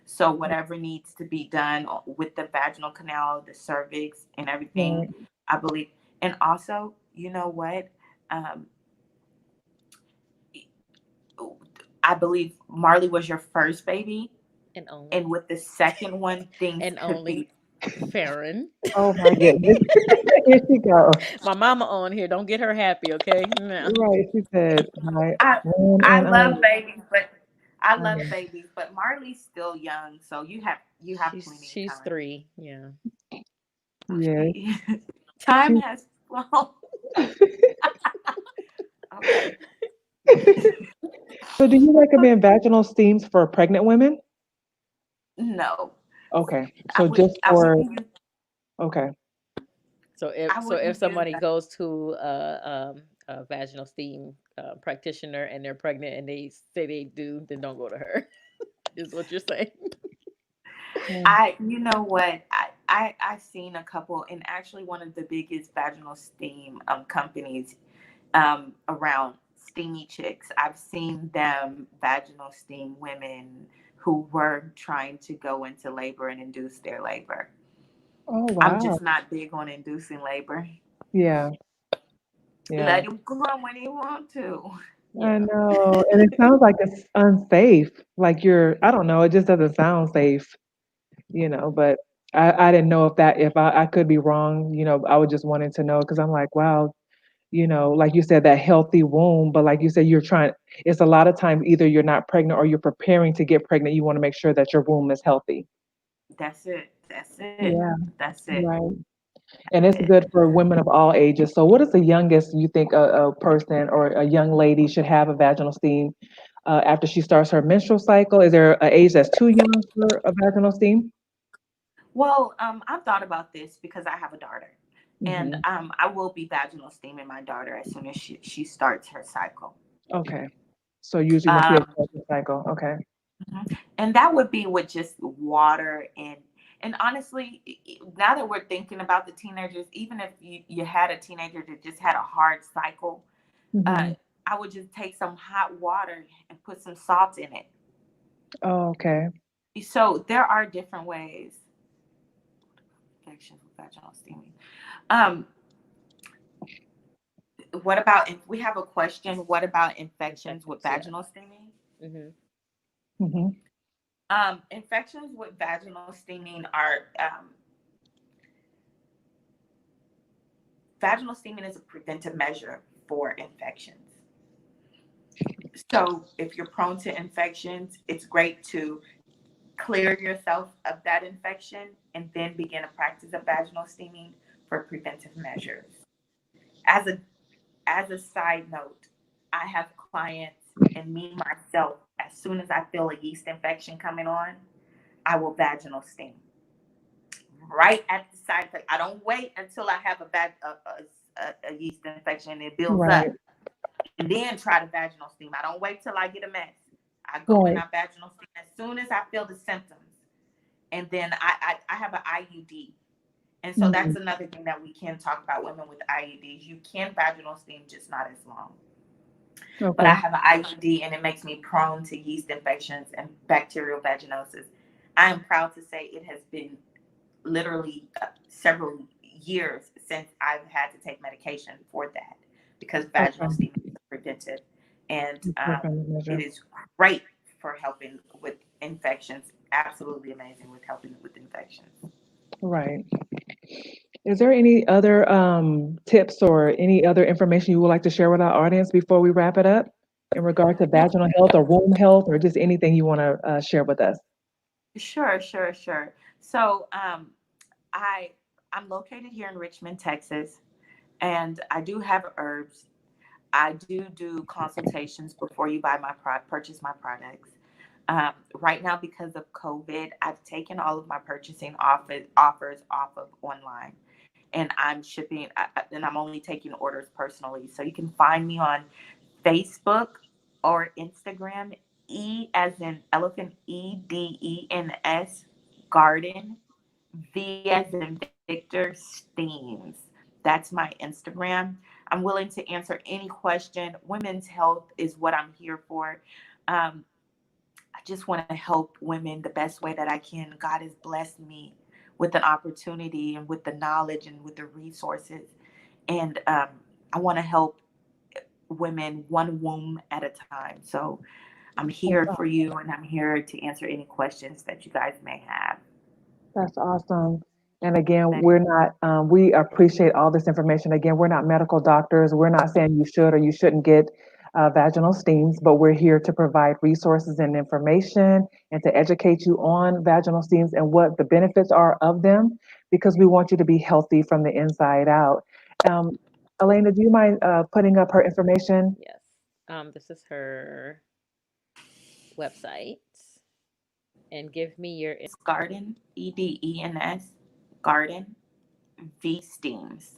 So whatever needs to be done with the vaginal canal, the cervix, and everything, Right. I believe. And also, you know what? Um, I believe Marley was your first baby, And only. and with the second one, things And could only be. Farron. Oh my goodness. Here she goes. My mama on here. Don't get her happy, okay? No. Right. She said, my I one I and love only. babies, but I I love know. babies, but Marley's still young, so you have She's plenty of she's time. 3. Yeah. Oh, Yes. time She, has flown. Okay. so do you recommend vaginal steams for pregnant women? No, Okay. I So would. just I for, wouldn't use. okay. I So if wouldn't use somebody that. goes to a vaginal steam practitioner and they're pregnant and they say they do, then don't go to her. Is what you're saying? Mm. You know what? I seen a couple, and actually one of the biggest vaginal steam companies around steamy chicks. I've seen them vaginal steam women who were trying to go into labor and induce their labor. Oh I'm wow. just not big on inducing labor. Yeah. Yeah. Let him come when he want to. I Yeah. know. And it sounds like it's unsafe. Like you're, I don't know, it just doesn't sound safe, but I didn't know if I could be wrong, I was just wanting to know because I'm like, wow, like you said, that healthy womb, but like you said, it's a lot of times either you're not pregnant or you're preparing to get pregnant. You want to make sure that your womb is healthy. That's it. That's it. Yeah, That's it. right. And That's it's it. good for women of all ages. So, what is the youngest you think a person or a young lady should have a vaginal steam after she starts her menstrual cycle? Is there an age that's too young for a vaginal steam? Well, I've thought about this because I have a daughter, and Hmm. I will be vaginal steaming my daughter as soon as she starts her cycle. Okay. So, usually when kids Um, start the cycle, okay. mhm. And that would be with just water and honestly, now that we're thinking about the teenagers, even if you had a teenager that just had a hard cycle, uh, Hmm. I would just take some hot water and put some salt in it. Oh, okay. So there are different ways. Infections with vaginal steaming. Um, what about if we have a question? What about infections with Infections, yeah. vaginal steaming? Hmm. Hmm. Infections with vaginal steaming are vaginal steaming is a preventive measure for infections. So if you're prone to infections, it's great to clear yourself of that infection and then begin a practice of vaginal steaming for preventive measures. As a as a side note, I have clients and me myself, as soon as I feel a yeast infection coming on, I will vaginal steam right at the side effect. I don't wait until I have a yeast infection and it builds up Right. and then try to vaginal steam. I don't wait till I get a mess. I go and Right. I vaginal steam as soon as I feel the symptoms. And then I have an IUD. And so that's Mm. another thing that we can talk about women with IUDs. You can vaginal steam, just not as long. But I Okay. have an IUD and it makes me prone to yeast infections and bacterial vaginosis. I am proud to say it has been literally several years since I've had to take medication for that because vaginal Okay. steaming is preventive and Preventive it measure. is great for helping with infections. Absolutely amazing with helping with infections. Right. Is there any other tips or any other information you would like to share with our audience before we wrap it up in regard to Yeah, vaginal health or womb health or just anything you want to share with us? sure. So I I'm located here in Richmond, Texas, and I do have herbs. I do consultations before you purchase my products. Right now, because of COVID, I've taken all of my purchasing offers off of online, and I'm shipping, and I'm only taking orders personally. So you can find me on Facebook or Instagram. As in elephant, EDENS garden, V as in Victor Steams. That's my Instagram. I'm willing to answer any question. Women's health is what I'm here for. Um, I just want to help women the best way that I can. God has blessed me with an opportunity and with the knowledge and with the resources. And I want to help women one womb at a time. So I'm That's, here for you and I'm here to answer any questions that you guys may have. that's awesome. And again, we appreciate all this information. Again, we're not medical doctors. We're not saying you should or you shouldn't get vaginal steams, but we're here to provide resources and information and to educate you on vaginal steams and what the benefits are of them because we want you to be healthy from the inside out. Um, Elena, do you mind putting up her information? Yes. This is her website. And give me your It's Garden, EDENS, Garden, V Steams.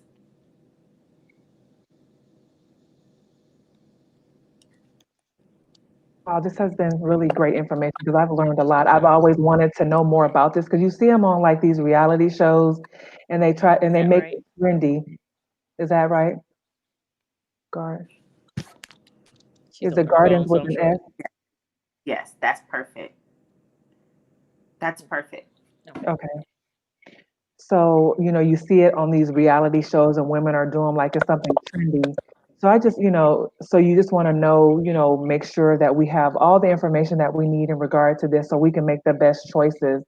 Wow, this has been really great information because I've learned a lot. I've always wanted to know more about this because you see them on like these reality shows and they try is and they that make right? it trendy. Is that right? Gar She's is on it her Gardens phone, so with I'm an sure. S? Yes, that's perfect. That's perfect. Okay. Okay. So, you see it on these reality shows and women are doing like it's something trendy. So I just, so you just want to know, make sure that we have all the information that we need in regard to this so we can make the best choices,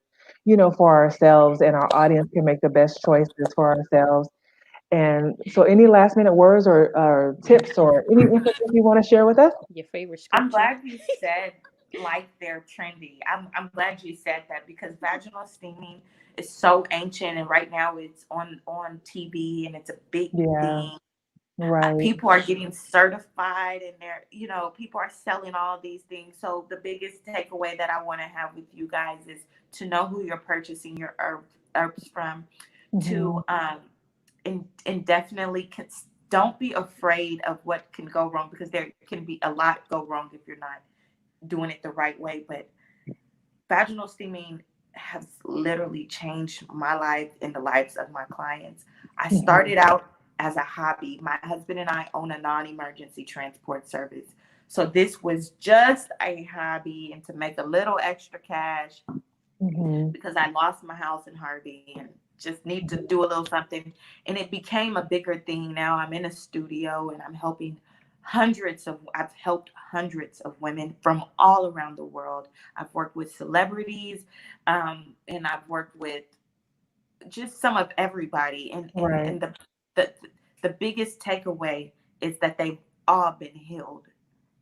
for ourselves and our audience can make the best choices for ourselves. And so any last minute words or tips or any information you want to share with us? Your favorite I'm scripture? glad you said like they're trendy. I'm glad you said that because vaginal steaming is so ancient and right now it's on TV and it's a big Yeah, thing. right. People are getting certified and people are selling all these things. So the biggest takeaway that I want to have with you guys is to know who you're purchasing your herbs from, Hmm. to and definitely don't be afraid of what can go wrong because there can be a lot go wrong if you're not doing it the right way. But vaginal steaming has literally changed my life and the lives of my clients. I Hmm. started out as a hobby. My husband and I own a non emergency transport service. So this was just a hobby and to make a little extra cash Hmm. because I lost my house in Harvey and just need to do a little something. And it became a bigger thing. Now I'm in a studio and I've helped hundreds of women from all around the world. I've worked with celebrities, and I've worked with just some of everybody. Right. And the, the biggest takeaway is that they've all been healed.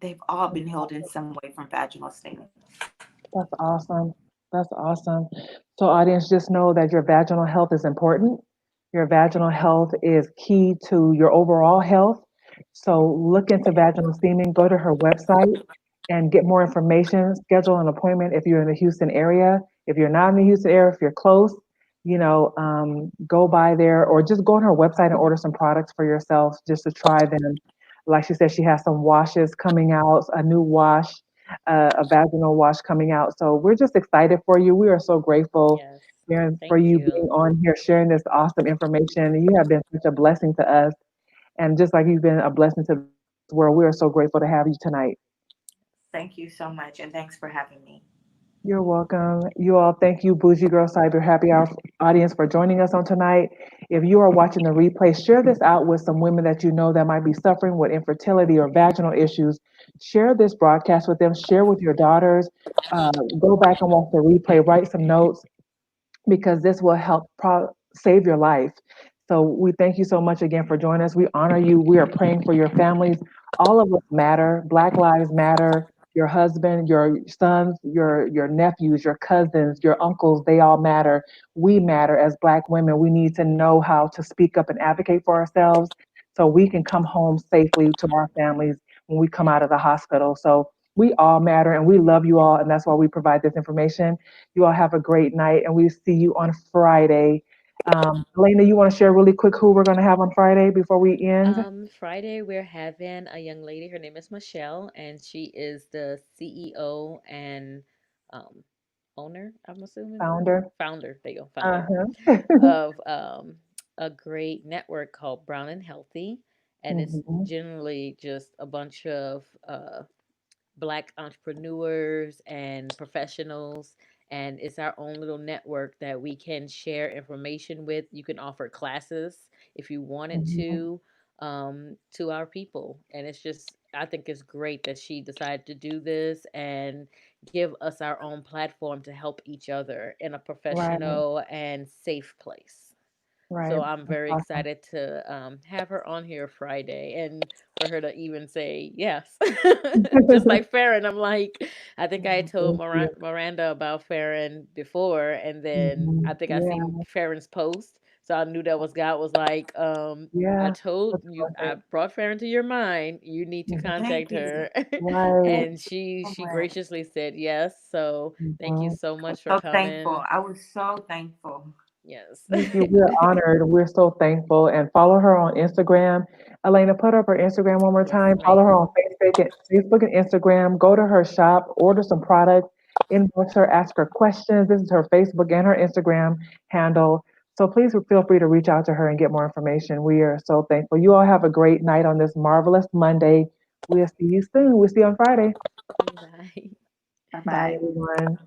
They've all been healed in some way from vaginal steaming. That's awesome. That's awesome. So, audience, just know that your vaginal health is important. Your vaginal health is key to your overall health. So, look into vaginal steaming. Go to her website and get more information. Schedule an appointment if you're in the Houston area. If you're not in the Houston area, if you're close, go by there or just go on her website and order some products for yourself just to try them. Like she said, she has some washes coming out, a new wash, a vaginal wash coming out. So we're just excited for you. We are so grateful, Yes. Karen, for Thank you you. being on here sharing this awesome information. You have been such a blessing to us. And just like you've been a blessing to this world, we are so grateful to have you tonight. Thank you so much, and thanks for having me. You're welcome. You all, thank you, Bougie Girl Cyber Happy Hour audience, for joining us on tonight. If you are watching the replay, share this out with some women that you know that might be suffering with infertility or vaginal issues. Share this broadcast with them. Share with your daughters. Go back and watch the replay. Write some notes because this will help save your life. So we thank you so much again for joining us. We honor you. We are praying for your families. All of us matter. Black lives matter. Your husband, your sons, your nephews, your cousins, your uncles, they all matter. We matter as Black women. We need to know how to speak up and advocate for ourselves so we can come home safely to our families when we come out of the hospital. So we all matter and we love you all, and that's why we provide this information. You all have a great night, and we see you on Friday. Elena, you want to share really quick who we're going to have on Friday before we end? Friday we're having a young lady. Her name is Michelle, and she is the CEO and um, owner. I'm assuming Founder. founder. There you go, founder Uh-huh. of a great network called Brown and Healthy. and it's Mhm. generally just a bunch of Black entrepreneurs and professionals. And it's our own little network that we can share information with. You can offer classes if you wanted Mhm. to our people. And it's just, I think it's great that she decided to do this and give us our own platform to help each other in a Right. professional and safe place. Right. So I'm That's very awesome. excited to have her on here Friday and for her to even say yes. Just like Farron, I'm like, I think I told Thank you. Miranda about Farron before, and then I Mhm. think I Yeah. seen Farron's post. So I knew that was God was like, I Yeah. told That's you, I perfect. brought Farron to your mind. You need to Mhm. Thank contact you. her. Right. And So she glad. graciously said yes. So thank you Mhm. so much for So thankful. coming. I was so thankful. Yes. Thank you. We're honored. We're so thankful. And follow her on Instagram. Elena, put up her Instagram one more Yes, time. Follow her on ma'am. Facebook and Instagram. Go to her shop, order some products, inbox her, ask her questions. This is her Facebook and her Instagram handle. So please feel free to reach out to her and get more information. We are so thankful. You all have a great night on this marvelous Monday. We'll see you soon. We'll see you on Friday. Bye. Bye Bye, bye. everyone.